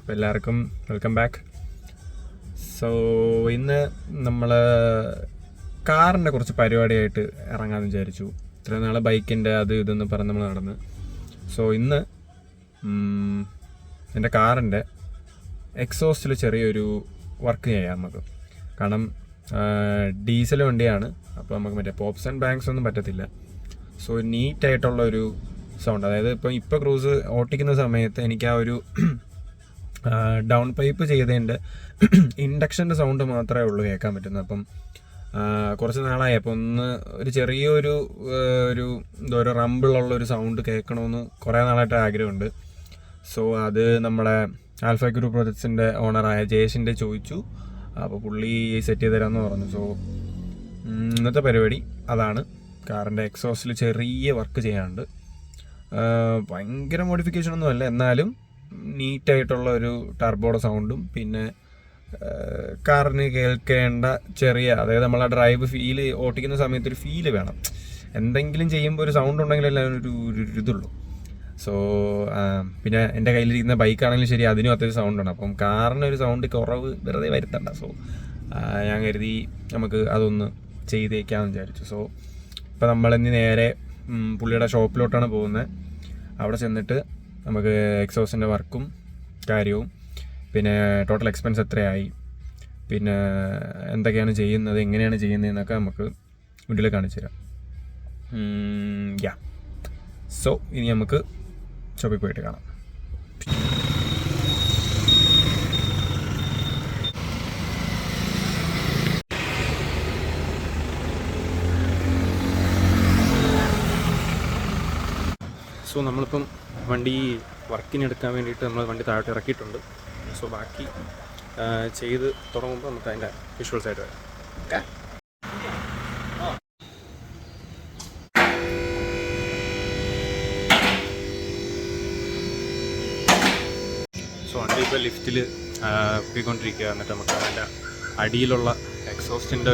അപ്പോൾ എല്ലാവർക്കും welcome back. So ഇന്ന് നമ്മൾ കാറിൻ്റെ കുറച്ച് പരിപാടിയായിട്ട് ഇറങ്ങാമെന്ന് വിചാരിച്ചു. ഇത്രയും നാൾ ബൈക്കിൻ്റെ അത് ഇതെന്ന് പറഞ്ഞ് നമ്മൾ നടന്ന്. സോ ഇന്ന് എൻ്റെ കാറിൻ്റെ എക്സോസ്റ്റിൽ ചെറിയൊരു വർക്ക് ചെയ്യാം നമുക്ക്. കാരണം ഡീസൽ വണ്ടിയാണ്, അപ്പോൾ നമുക്ക് മറ്റേ പോപ്സ് ആൻഡ് ബാങ്ക്സ് ഒന്നും പറ്റത്തില്ല. സോ നീറ്റായിട്ടുള്ളൊരു സൗണ്ട്, അതായത് ഇപ്പോൾ ക്രൂസ് ഓട്ടിക്കുന്ന സമയത്ത് എനിക്ക് ആ ഒരു ഡൗൺ പൈപ്പ് ചെയ്തതിൻ്റെ ഇൻഡക്ഷൻ്റെ സൗണ്ട് മാത്രമേ ഉള്ളൂ കേൾക്കാൻ പറ്റുന്നത്. അപ്പം കുറച്ച് നാളായി അപ്പോൾ ഒരു ചെറിയൊരു ഒരു റമ്പിളുള്ളൊരു സൗണ്ട് കേൾക്കണമെന്ന് കുറേ നാളായിട്ട് ആഗ്രഹമുണ്ട്. സോ അത് നമ്മളെ ആൽഫ ഗ്രൂപ്പ് പ്രൊജക്ട്സിൻ്റെ ഓണറായ ജയേഷിൻ്റെ ചോദിച്ചു. അപ്പോൾ പുള്ളി സെറ്റ് ചെയ്ത് തരാമെന്ന് പറഞ്ഞു. സോ ഇന്നത്തെ പരിപാടി അതാണ്. കാറിൻ്റെ എക്സോസ്റ്റിൽ ചെറിയ വർക്ക് ചെയ്യാനുണ്ട്. ഭയങ്കര മോഡിഫിക്കേഷനൊന്നും അല്ല, എന്നാലും നീറ്റായിട്ടുള്ള ഒരു ടർബോയുടെ സൗണ്ടും പിന്നെ കാറിന് കേൾക്കേണ്ട ചെറിയ, അതായത് നമ്മൾ ആ ഡ്രൈവ് ഫീല് ഓട്ടിക്കുന്ന സമയത്ത് ഒരു ഫീല് വേണം. എന്തെങ്കിലും ചെയ്യുമ്പോൾ ഒരു സൗണ്ട് ഉണ്ടെങ്കിലല്ലേ ഒരു ഇതുള്ളൂ. സോ പിന്നെ എൻ്റെ കയ്യിലിരിക്കുന്ന ബൈക്കാണെങ്കിലും ശരി, അതിനും അത്യാവശ്യം സൗണ്ടാണ്. അപ്പം കാറിനൊരു സൗണ്ട് കുറവ് വെറുതെ വരുത്തണ്ട. സോ ഞാൻ കരുതി നമുക്ക് അതൊന്ന് ചെയ്തേക്കാമെന്ന് വിചാരിച്ചു. സോ ഇപ്പോൾ നമ്മളിന്ന് നേരെ പുള്ളിയുടെ ഷോപ്പിലോട്ടാണ് പോകുന്നത്. അവിടെ ചെന്നിട്ട് നമുക്ക് എക്സോസിൻ്റെ വർക്കും കാര്യവും പിന്നെ ടോട്ടൽ എക്സ്പെൻസ് എത്രയായി, പിന്നെ എന്തൊക്കെയാണ് ചെയ്യുന്നത്, എങ്ങനെയാണ് ചെയ്യുന്നതെന്നൊക്കെ നമുക്ക് വീട്ടിൽ കാണിച്ചു തരാം. സോ ഇനി നമുക്ക് ഷോപ്പിൽ പോയിട്ട് കാണാം. സോ നമ്മളിപ്പം വണ്ടി വർക്കിനെടുക്കാൻ വേണ്ടിയിട്ട് നമ്മൾ വണ്ടി താഴോട്ട് ഇറക്കിയിട്ടുണ്ട്. സോ ബാക്കി ചെയ്ത് തുടങ്ങുമ്പോൾ നമുക്ക് അതിൻ്റെ വിഷ്വൽസ് ആയിട്ട് വരാം. ഓക്കെ. സോ വണ്ടി ഇപ്പോൾ ലിഫ്റ്റിൽ പോയിക്കൊണ്ടിരിക്കുക. എന്നിട്ട് നമുക്ക് അതിൻ്റെ അടിയിലുള്ള എക്സോസ്റ്റിൻ്റെ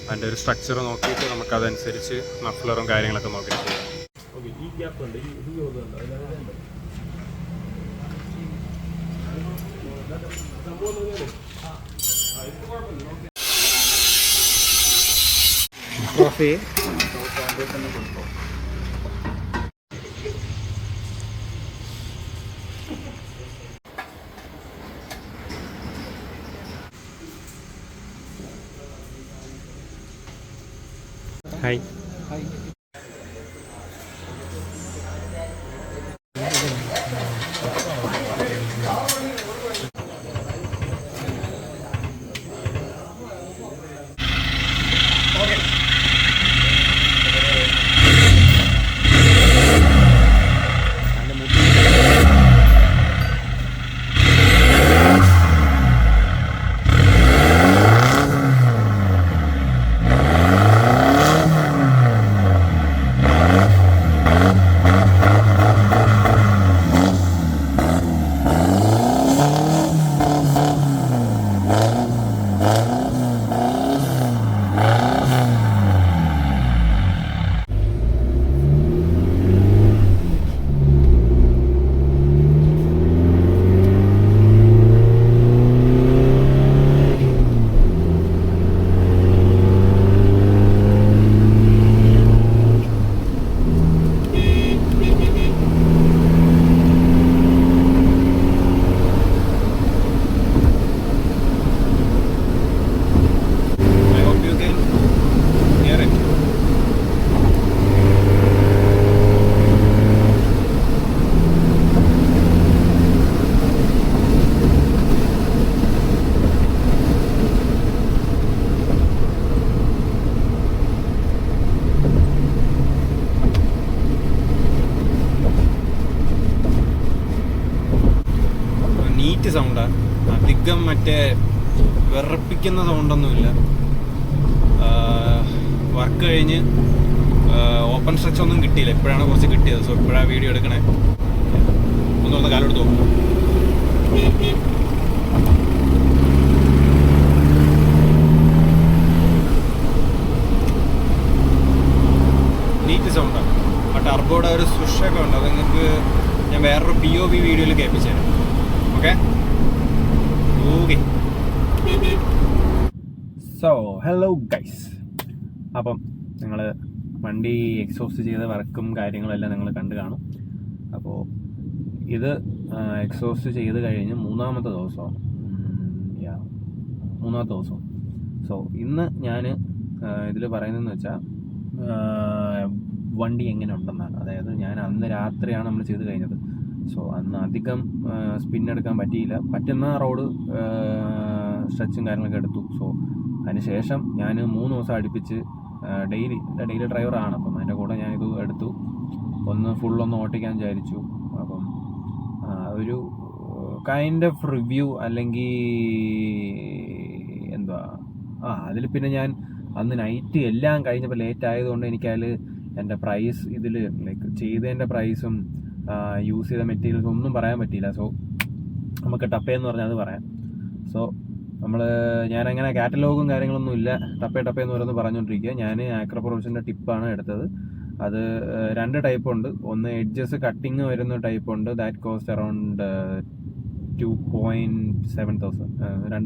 അതിൻ്റെ ഒരു സ്ട്രക്ചർ നോക്കിയിട്ട് നമുക്കതനുസരിച്ച് മഫ്ലറും കാര്യങ്ങളൊക്കെ നോക്കിയിട്ട് ചെയ്യാം. ഈ ഗ്യാപ്പ് ഉണ്ട്, ഈ കോഫി ഹായ്. സൗണ്ടാണ്, അധികം മറ്റേ വിറപ്പിക്കുന്ന സൗണ്ടൊന്നുമില്ല. വർക്ക് കഴിഞ്ഞ് ഓപ്പൺ സ്ട്രെച്ച് ഒന്നും കിട്ടിയില്ല, ഇപ്പോഴാണ് കുറച്ച് കിട്ടിയത്. സോ ഇപ്പോഴാണ് വീഡിയോ എടുക്കണേ. ഒന്ന് കാലെടുത്ത് നോക്കും. നീറ്റ് സൗണ്ടാണ്. ആ ടർബോയുടെ ഒരു സ്വിഷൊക്കെ ഉണ്ട്, അത് നിങ്ങൾക്ക് ഞാൻ വേറൊരു POV വീഡിയോയിൽ കേൾപ്പിച്ചു തരാം. ഓക്കെ. സോ ഹലോ ഗൈസ്, അപ്പം നിങ്ങൾ വണ്ടി എക്സോസ്റ്റ് ചെയ്ത വർക്കും കാര്യങ്ങളെല്ലാം നിങ്ങൾ കണ്ടു കാണും. അപ്പോൾ ഇത് എക്സോസ്റ്റ് ചെയ്ത് കഴിഞ്ഞ് മൂന്നാമത്തെ ദിവസമാണ്. സോ ഇന്ന് ഞാൻ ഇതിൽ പറയുന്നതെന്ന് വെച്ചാൽ വണ്ടി എങ്ങനെ ഉണ്ടെന്നാണ്. അതായത് ഞാൻ അന്ന് രാത്രിയാണ് നമ്മൾ ചെയ്ത് കഴിഞ്ഞത്. സോ അന്ന് അധികം സ്പിന്നെടുക്കാൻ പറ്റിയില്ല. പറ്റുന്ന റോഡ് സ്ട്രെച്ചും കാര്യങ്ങളൊക്കെ എടുത്തു. സോ അതിനുശേഷം ഞാൻ 3 ദിവസം അടുപ്പിച്ച് ഡെയിലി ഡ്രൈവറാണ്. അപ്പം അതിൻ്റെ കൂടെ ഞാനിത് എടുത്തു, ഫുള്ളൊന്ന് ഓട്ടിക്കാൻ വിചാരിച്ചു. അപ്പം ഒരു കൈൻഡ് ഓഫ് റിവ്യൂ അല്ലെങ്കിൽ എന്തുവാ അതിൽ പിന്നെ ഞാൻ അന്ന് നൈറ്റ് എല്ലാം കഴിഞ്ഞപ്പോൾ ലേറ്റ് ആയതുകൊണ്ട് എനിക്കതിൽ എൻ്റെ പ്രൈസ് ഇതിൽ ലൈക്ക് ചെയ്തതിൻ്റെ പ്രൈസും യൂസ് ചെയ്ത മെറ്റീരിയൽസും ഒന്നും പറയാൻ പറ്റിയില്ല. സോ നമുക്ക് ടപ്പേന്ന് പറഞ്ഞാൽ അത് പറയാം. സോ ഞാനങ്ങനെ കാറ്റലോഗും കാര്യങ്ങളൊന്നും ഇല്ല, ടപ്പേന്ന് പറയുന്നത് പറഞ്ഞുകൊണ്ടിരിക്കുക. ഞാൻ ആക്രോപ്രോസിൻ്റെ ടിപ്പാണ് എടുത്തത്. അത് 2 ടൈപ്പ് ഉണ്ട്. ഒന്ന് എഡ്ജസ് കട്ടിങ് വരുന്ന ടൈപ്പ് ഉണ്ട്. ദാറ്റ് കോസ്റ്റ് അറൗണ്ട് 2,700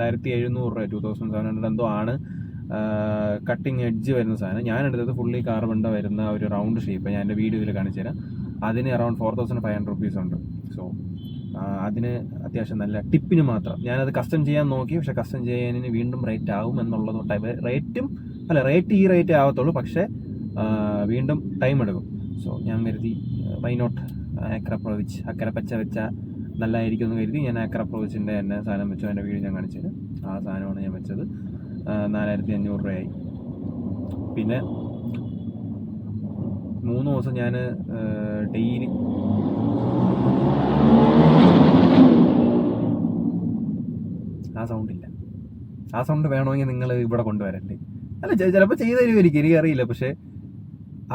2,700 2,700 എന്തോ ആണ് കട്ടിങ് എഡ്ജ് വരുന്ന സാധനം. ഞാൻ എടുത്തത് ഫുള്ളി കാർബണിൻ്റെ വരുന്ന ഒരു റൗണ്ട് ഷേപ്പ്. ഞാൻ എൻ്റെ വീഡിയോ ഇതിൽ കാണിച്ചു തരാം. അതിന് അറൗണ്ട് 4,500 rupees ഉണ്ട്. സോ അതിന് അത്യാവശ്യം നല്ല ടിപ്പിന് മാത്രം ഞാനത് കസ്റ്റം ചെയ്യാൻ നോക്കി. പക്ഷെ കസ്റ്റം ചെയ്യാനിന് വീണ്ടും റേറ്റ് ആവും എന്നുള്ളത് കൊണ്ട് റേറ്റ് ആവത്തുള്ളൂ, പക്ഷേ വീണ്ടും ടൈം എടുക്കും. സോ ഞാൻ കരുതി വൈ നോട്ട് ആക്രോപ്രോവിച്ച് അക്കരപ്പച്ച വെച്ചാൽ നല്ലതായിരിക്കും എന്ന് കരുതി ഞാൻ ആക്രോപ്രോവിച്ചിൻ്റെ തന്നെ സാധനം വെച്ചു. എൻ്റെ വീഡിയോ ഞാൻ കാണിച്ചത് ആ സാധനമാണ് ഞാൻ വെച്ചത്. 4,500 രൂപയായി. പിന്നെ 3 ദിവസം ഞാൻ ഡെയിലി ആ സൗണ്ട് വേണമെങ്കിൽ നിങ്ങൾ ഇവിടെ കൊണ്ടുവരണ്ടേ? അല്ല, ചിലപ്പോൾ ചെയ്ത് തരുമായിരിക്കും, എനിക്കറിയില്ല. പക്ഷേ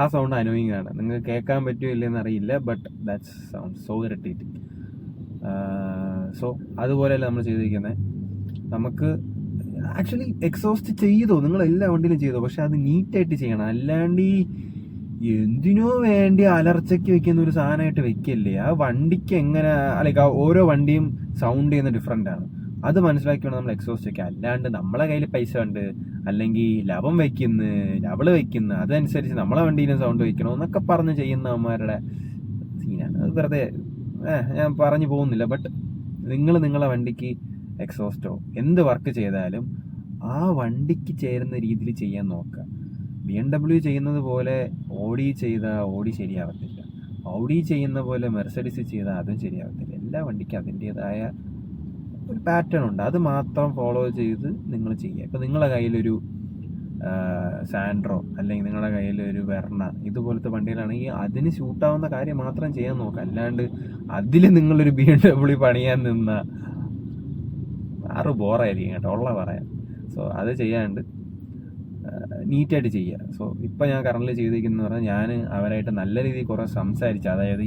ആ സൗണ്ട് അനോയിങ് ആണ്. നിങ്ങൾക്ക് കേൾക്കാൻ പറ്റുമോ ഇല്ലെന്ന് അറിയില്ല. But that's sound so irritating. So അതുപോലെയല്ല നമ്മൾ ചെയ്തിരിക്കുന്നത്. നമുക്ക് ആക്ച്വലി എക്സോസ്റ്റ് ചെയ്തോ, നിങ്ങൾ എല്ലാ വണ്ടിയിലും ചെയ്തോ, പക്ഷെ അത് നീറ്റായിട്ട് ചെയ്യണം. അല്ലാണ്ട് എന്തിനോ വേണ്ടി അലർച്ചയ്ക്ക് വെക്കുന്ന ഒരു സാധനമായിട്ട് വെക്കല്ലേ. ആ വണ്ടിക്ക് എങ്ങനെ ലൈക്ക് ഓരോ വണ്ടിയും സൗണ്ട് ചെയ്യുന്ന ഡിഫറെൻ്റ് ആണ്. അത് മനസ്സിലാക്കി വേണം നമ്മൾ എക്സോസ്റ്റ് വെക്കുക. അല്ലാണ്ട് നമ്മളെ കയ്യിൽ പൈസ ഉണ്ട്, അല്ലെങ്കിൽ ലവള് വെക്കുന്നു അതനുസരിച്ച് നമ്മളെ വണ്ടിയിലും സൗണ്ട് വെക്കണം എന്നൊക്കെ പറഞ്ഞ് ചെയ്യുന്നവന്മാരുടെ സീനാണ്. അത് വെറുതെ ഞാൻ പറഞ്ഞു പോകുന്നില്ല. ബട്ട് നിങ്ങളെ വണ്ടിക്ക് എക്സോസ്റ്റോ എന്ത് വർക്ക് ചെയ്താലും ആ വണ്ടിക്ക് ചേരുന്ന രീതിയിൽ ചെയ്യാൻ നോക്കുക. BMW ചെയ്യുന്നത് പോലെ ഓഡി ശരിയാവത്തില്ല. ഓഡി ചെയ്യുന്ന പോലെ മെർസഡിസ് ചെയ്താൽ അതും ശരിയാവത്തില്ല. എല്ലാ വണ്ടിക്കും അതിൻ്റേതായ ഒരു പാറ്റേൺ ഉണ്ട്. അത് മാത്രം ഫോളോ ചെയ്ത് നിങ്ങൾ ചെയ്യുക. ഇപ്പം നിങ്ങളുടെ കയ്യിലൊരു സാൻഡ്രോ അല്ലെങ്കിൽ നിങ്ങളുടെ കയ്യിലൊരു വെർണ ഇതുപോലത്തെ വണ്ടികളാണെങ്കിൽ അതിന് ഷൂട്ടാവുന്ന കാര്യം മാത്രം ചെയ്യാൻ നോക്കുക. അല്ലാണ്ട് അതിൽ നിങ്ങളൊരു BMW പണിയാൻ നിന്ന ബോറായിരിക്കും കേട്ടോ, ഉള്ള പറയാം. സോ അത് ചെയ്യാണ്ട് നീറ്റായിട്ട് ചെയ്യുക. സോ ഇപ്പം ഞാൻ കറണ്ടിൽ ചെയ്തിരിക്കുന്നത് പറഞ്ഞാൽ ഞാൻ അവരായിട്ട് നല്ല രീതിയിൽ കുറേ സംസാരിച്ചു. അതായത്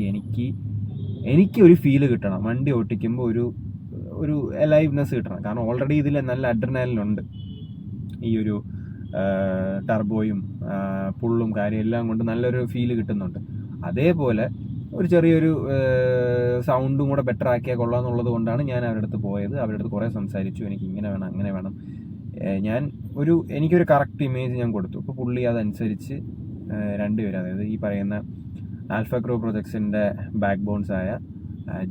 എനിക്ക് ഒരു ഫീല് കിട്ടണം, വണ്ടി ഓട്ടിക്കുമ്പോൾ ഒരു അലൈവ്നെസ് കിട്ടണം. കാരണം ഓൾറെഡി ഇതിൽ നല്ല അഡ്രിനാലിനുണ്ട്. ഈ ഒരു ടർബോയും പുള്ളും കാര്യം എല്ലാം കൊണ്ട് നല്ലൊരു ഫീല് കിട്ടുന്നുണ്ട്. അതേപോലെ ഒരു ചെറിയൊരു സൗണ്ടും കൂടെ ബെറ്റർ ആക്കിയാൽ കൊള്ളാമെന്നുള്ളത് കൊണ്ടാണ് ഞാൻ അവരുടെ അടുത്ത് പോയത്. അവരുടെ അടുത്ത് കുറേ സംസാരിച്ചു. എനിക്ക് ഇങ്ങനെ വേണം അങ്ങനെ വേണം. എനിക്കൊരു കറക്റ്റ് ഇമേജ് ഞാൻ കൊടുത്തു. ഇപ്പോൾ പുള്ളി അതനുസരിച്ച് 2 പേര്, അതായത് ഈ പറയുന്ന ആൽഫ ക്രൂ പ്രൊജക്ട്സിൻ്റെ ബാക്ക് ബോൺസായ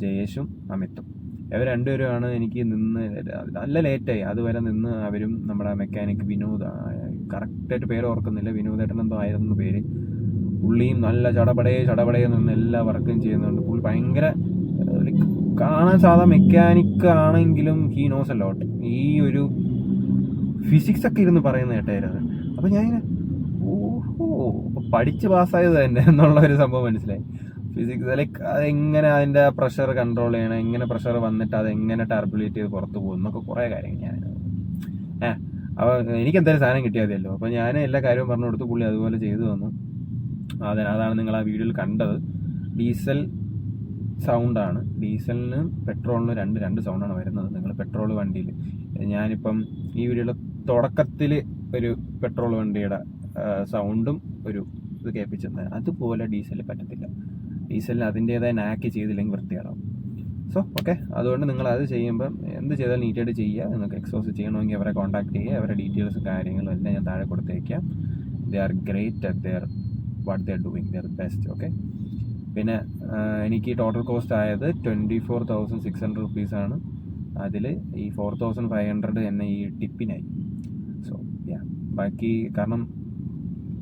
ജയേഷും അമിത്തും, ഇവർ 2 പേരുമാണ് എനിക്ക് നല്ല ലേറ്റായി അതുവരെ നിന്ന്. അവരും നമ്മുടെ മെക്കാനിക് വിനോദ്, കറക്റ്റായിട്ട് പേര് ഓർക്കുന്നില്ല, വിനോദേട്ടൻ എന്തോ ആയിരുന്നു പേര്. പുള്ളിയും നല്ല ചടപടയെ നിന്ന് എല്ലാ വർക്കും ചെയ്യുന്നുണ്ട്. പുള്ളി ഭയങ്കര കാണാൻ സാധാ മെക്കാനിക് ആണെങ്കിലും ഹീ നോസ് എ ലോട്ട്. ഈ ഒരു ഫിസിക്സ് ഒക്കെ ഇരുന്ന് പറയുന്ന കേട്ടായിരുന്നു. അപ്പം ഞാനിങ്ങനെ പഠിച്ച് പാസ്സായത് തന്നെ എന്നുള്ള ഒരു സംഭവം മനസ്സിലായി. ഫിസിക്സ് ലൈക്ക് അതെങ്ങനെ അതിൻ്റെ പ്രഷർ കൺട്രോൾ ചെയ്യണം, എങ്ങനെ പ്രഷർ വന്നിട്ട് അതെങ്ങനെ ടർബുലേറ്റ് ചെയ്ത് പുറത്ത് പോകും എന്നൊക്കെ കുറേ കാര്യങ്ങൾ ഞാൻ അപ്പോൾ എനിക്ക് എന്തായാലും സാധനം കിട്ടിയാൽ മതിയല്ലോ. അപ്പോൾ ഞാൻ എല്ലാ കാര്യവും പറഞ്ഞു കൊടുത്തു. പുള്ളി അതുപോലെ ചെയ്തു തന്നു. അതാണ് നിങ്ങൾ ആ വീഡിയോയിൽ കണ്ടത്. ഡീസൽ സൗണ്ടാണ്. ഡീസലിനും പെട്രോളിനും രണ്ട് സൗണ്ടാണ് വരുന്നത്. നിങ്ങൾ പെട്രോൾ വണ്ടിയിൽ, ഞാനിപ്പം ഈ വീഡിയോയുടെ തുടക്കത്തിൽ ഒരു പെട്രോൾ വണ്ടിയുടെ സൗണ്ടും ഒരു ഇത് കേൾപ്പിച്ചത്, അതുപോലെ ഡീസലിൽ പറ്റത്തില്ല. ഡീസലിന് അതിൻ്റേതായ നാക്ക് ചെയ്തില്ലെങ്കിൽ വൃത്തിയാടാവും. സോ ഓക്കെ, അതുകൊണ്ട് നിങ്ങൾ അത് ചെയ്യുമ്പം എന്ത് ചെയ്താലും നീറ്റായിട്ട് ചെയ്യുക. നിങ്ങൾക്ക് എക്സോസ്റ്റ് ചെയ്യണമെങ്കിൽ അവരെ കോൺടാക്ട് ചെയ്യുക. അവരുടെ ഡീറ്റെയിൽസും കാര്യങ്ങളും എല്ലാം ഞാൻ താഴെ കൊടുത്തേക്കാം. They are great at there what they are doing, they are best. Okay, പിന്നെ എനിക്ക് ടോട്ടൽ കോസ്റ്റ് ആയത് 24,600 റുപ്പീസാണ്. അതിൽ ഈ 4,500 എന്നെ ഈ ടിപ്പിനായി. സോ ബാക്കി കാരണം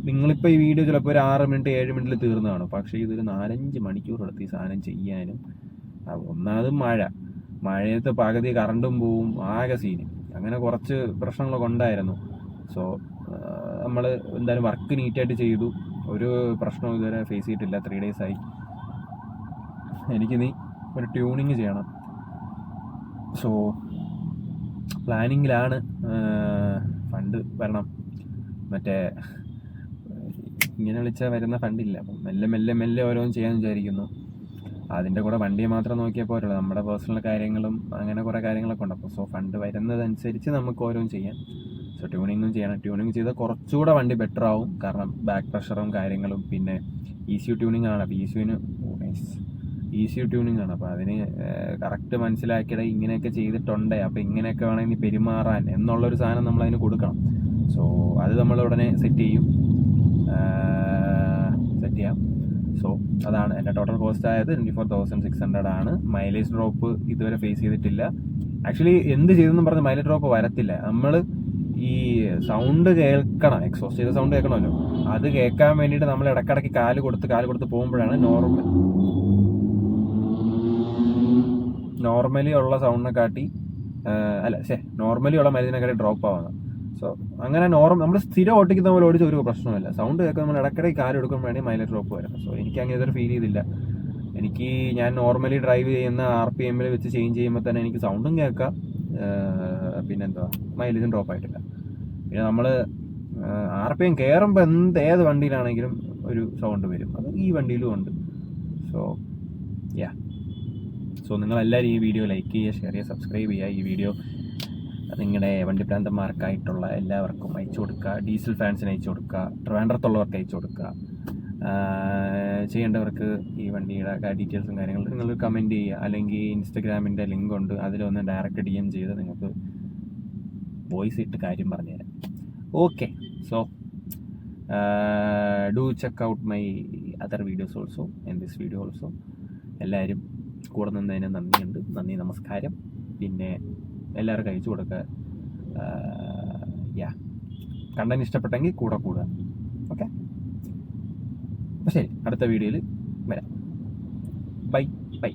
നിങ്ങളിപ്പോൾ ഈ വീഡിയോ ചിലപ്പോൾ ഒരു 6 മിനിറ്റ് 7 മിനിറ്റിൽ തീർന്നതാണ്. പക്ഷേ ഇതൊരു 4-5 മണിക്കൂർ എടുത്ത് ഈ സാധനം ചെയ്യാനും. ഒന്നാമത് മഴയത്ത് പകുതി കറണ്ടും പോവും, ആകെ സീന്, അങ്ങനെ കുറച്ച് പ്രശ്നങ്ങളൊക്കെ ഉണ്ടായിരുന്നു. സോ നമ്മൾ എന്തായാലും വർക്ക് നീറ്റായിട്ട് ചെയ്തു. ഒരു പ്രശ്നവും ഇതുവരെ ഫേസ് ചെയ്തിട്ടില്ല. 3 days ആയി. എനിക്കിനി ഒരു ട്യൂണിങ് ചെയ്യണം. സോ പ്ലാനിങ്ങിലാണ്. ഫണ്ട് വരണം. മറ്റേ ഇങ്ങനെ വിളിച്ചാൽ വരുന്ന ഫണ്ടില്ല. അപ്പം മെല്ലെ ഓരോന്നും ചെയ്യാൻ വിചാരിക്കുന്നു. അതിൻ്റെ കൂടെ വണ്ടിയെ മാത്രം നോക്കിയാൽ പോരല്ലോ, നമ്മുടെ പേഴ്സണൽ കാര്യങ്ങളും അങ്ങനെ കുറേ കാര്യങ്ങളൊക്കെ ഉണ്ട്. അപ്പോൾ സോ ഫണ്ട് വരുന്നതനുസരിച്ച് നമുക്ക് ഓരോന്നും ചെയ്യാം. സോ ട്യൂണിങ്ങും ചെയ്യണം. ട്യൂണിങ് ചെയ്താൽ കുറച്ചുകൂടെ വണ്ടി ബെറ്റർ ആവും. കാരണം ബാക്ക് പ്രഷറും കാര്യങ്ങളും, പിന്നെ ECU ട്യൂണിങ് ആണ്. അപ്പോൾ ECU ട്യൂണിങ് ആണ്. അപ്പോൾ അതിന് കറക്റ്റ് മനസ്സിലാക്കിയിട്ട് ഇങ്ങനെയൊക്കെ ചെയ്തിട്ടുണ്ട്, അപ്പോൾ ഇങ്ങനെയൊക്കെ വേണമെങ്കിൽ പെരുമാറാൻ എന്നുള്ളൊരു സാധനം നമ്മളതിന് കൊടുക്കണം. സോ അത് നമ്മൾ ഉടനെ സെറ്റ് ചെയ്യാം. സോ അതാണ് എൻ്റെ ടോട്ടൽ കോസ്റ്റ് ആയത്. 24,600 ആണ്. മൈലേജ് ഡ്രോപ്പ് ഇതുവരെ ഫേസ് ചെയ്തിട്ടില്ല. ആക്ച്വലി എന്ത് ചെയ്തെന്നും പറഞ്ഞ് മൈലേജ് ഡ്രോപ്പ് വരത്തില്ല. നമ്മൾ ഈ സൗണ്ട് കേൾക്കണം, എക്സോസ്റ്റ് ചെയ്ത സൗണ്ട് കേൾക്കണമല്ലോ. അത് കേൾക്കാൻ വേണ്ടിയിട്ട് നമ്മൾ ഇടയ്ക്കിടയ്ക്ക് കാല് കൊടുത്ത് പോകുമ്പോഴാണ് നോർമലി ഉള്ള സൗണ്ടിനെ കാട്ടി നോർമലി ഉള്ള മൈലേജിനെക്കാട്ടി ഡ്രോപ്പ് ആവുന്നത്. സോ അങ്ങനെ നമ്മൾ സ്ഥിരം ഓട്ടിക്കുന്ന പോലെ ഓടിച്ച ഒരു പ്രശ്നമില്ല. സൗണ്ട് കേൾക്കാൻ നമ്മൾ ഇടയ്ക്കിടയ്ക്ക് കാല് എടുക്കുമ്പോഴാണ് മൈലേജ് ഡ്രോപ്പ് വരുന്നത്. സോ എനിക്ക് അങ്ങനെ ഇതൊരു ഫീൽ ചെയ്തില്ല. ഞാൻ നോർമലി ഡ്രൈവ് ചെയ്യുന്ന RPM വെച്ച് ചേഞ്ച് ചെയ്യുമ്പോൾ തന്നെ എനിക്ക് സൗണ്ടും കേൾക്കാം, പിന്നെന്താ മൈലേജും ഡ്രോപ്പ് ആയിട്ടില്ല. പിന്നെ നമ്മൾ RPM കയറുമ്പോൾ ഏത് വണ്ടിയിലാണെങ്കിലും ഒരു സൗണ്ട് വരും. അത് ഈ വണ്ടിയിലും ഉണ്ട്. സോ നിങ്ങളെല്ലാവരും ഈ വീഡിയോ ലൈക്ക് ചെയ്യുക, ഷെയർ ചെയ്യുക, സബ്സ്ക്രൈബ് ചെയ്യുക. ഈ വീഡിയോ നിങ്ങളുടെ വണ്ടി പ്രാന്തന്മാർക്കായിട്ടുള്ള എല്ലാവർക്കും അയച്ചു കൊടുക്കുക. ഡീസൽ ഫാൻസിന് അയച്ചു കൊടുക്കുക. ട്രിവാൻഡ്രത്തുള്ളവർക്ക് അയച്ചു കൊടുക്കുക. ചെയ്യേണ്ടവർക്ക് ഈ വണ്ടിയുടെ ഡീറ്റെയിൽസും കാര്യങ്ങളും നിങ്ങൾ കമൻറ്റ് ചെയ്യുക. അല്ലെങ്കിൽ ഇൻസ്റ്റഗ്രാമിൻ്റെ ലിങ്ക് ഉണ്ട്, അതിലൊന്ന് ഡയറക്റ്റ് DM ചെയ്ത് നിങ്ങൾക്ക് വോയിസ് ഇട്ട് കാര്യം പറഞ്ഞുതരാം. Okay, so do check out my other videos also and this video also. എല്ലാവരും കൂടെ നിന്നതിന് നന്ദിയുണ്ട്. നന്ദി, നമസ്കാരം. പിന്നെ എല്ലാവർക്കും അയച്ചു കൊടുക്കുക. കണ്ടന്റ് ഇഷ്ടപ്പെട്ടെങ്കിൽ കൂടെ കൂടുക. ഓക്കെ, അപ്പോൾ ശരി, അടുത്ത വീഡിയോയിൽ വരാം. ബൈ.